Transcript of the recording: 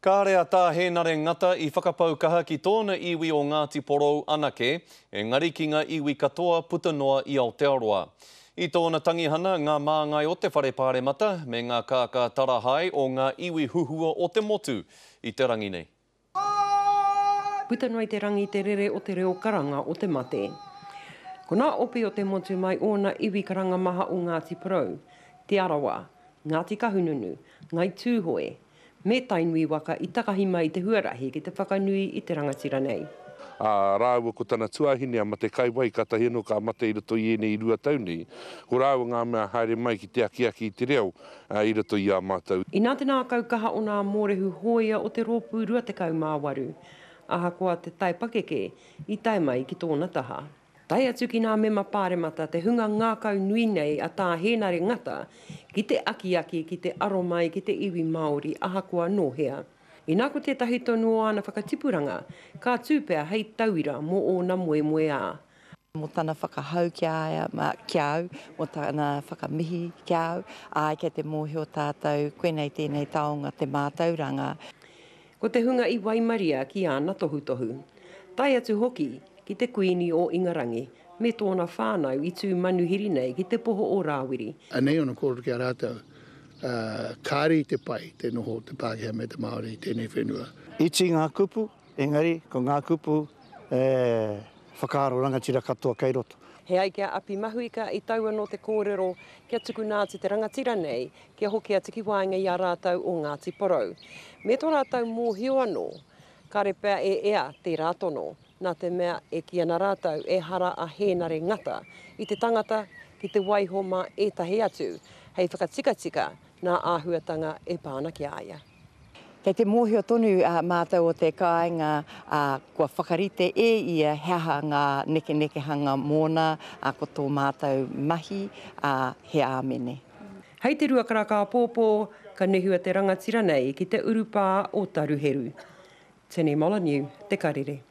Ka rea tā hēnare ngata I whakapaukaha ki tōna iwi o Ngāti Porou anake, engari ki ngā iwi katoa puta noa I Aotearoa. I tōna tangihana, ngā māngai o te whare pāremata me ngā kāka tarahai o ngā iwi huhua o te motu I te rangi nei. Puta noa I te rangi te rere o te reo karanga o te mate. Ko nā ope o te motu mai ōna iwi karanga maha o Ngāti Porou, Te Arawa, Ngāti Kahungunu, Ngai Tūhoe, me tainui waka I takahi mai te huarahi ki te whakanui I te rangatira nei. Rāua ko tana tuahine a mate kaiwai katahi anō ka mate I roto I ene I rua tauni. Ko rāua ngā mea haere mai ki te akiaki I te reo I roto I a mātou. I nā te nā kaukaha o nā mōrehu hoia o te rōpū 28, aha koa te tai pakeke I tai mai ki tōna taha. Tai atu ki nā mema pāremata te hunga ngākau nui nei a tā hēnare ngata ki te akiaki ki te aromai ki te iwi Māori aha kua nōhea. I nā ko tētahi tonu o ana whakatipuranga, ka tūpea hei tauira mō o na moe ā. Mo tana whakahau kia au, mo tana whakamihi kia au, ai kia te mōhio tātou, koenei tēnei taonga te mātauranga. Ko te hunga I Waimaria ki ana tohutohu. Tai atu hoki ki te kuini o Ingarangi, me tōna whānau I tū manuhiri nei ki te poho o Rāwiri. Anei ona kōrero ki a rātou, kāri te pai, te noho, te Pākehā me te Māori, tēnei whenua. Iti ngā kupu, engari, ko ngā kupu, whakaaro rangatira katoa kei roto. He ai kia api mahuika I taua no te kōrero kia tuku nāti te rangatira nei, kia hoki atu ki wāinga I a rātou o Ngāti Porou. Me tō rātou mōhio anō, ka repea ea te rātono, nā te mea ki ana rātou hara a hēnare ngata I te tangata ki te waihoma tahi atu, hei whakatika nā āhuatanga pāna ki aia. Kei te mōhio tonu mātou o te kāinga kua whakarite ia heaha ngā neke-nekehanga mōna ko tō mātou mahi he āmene. Hei te ruakaraka pōpō, ka nehua te rangatira nei ki te urupā o Taruheru. Tēnei Molyneux, te karere.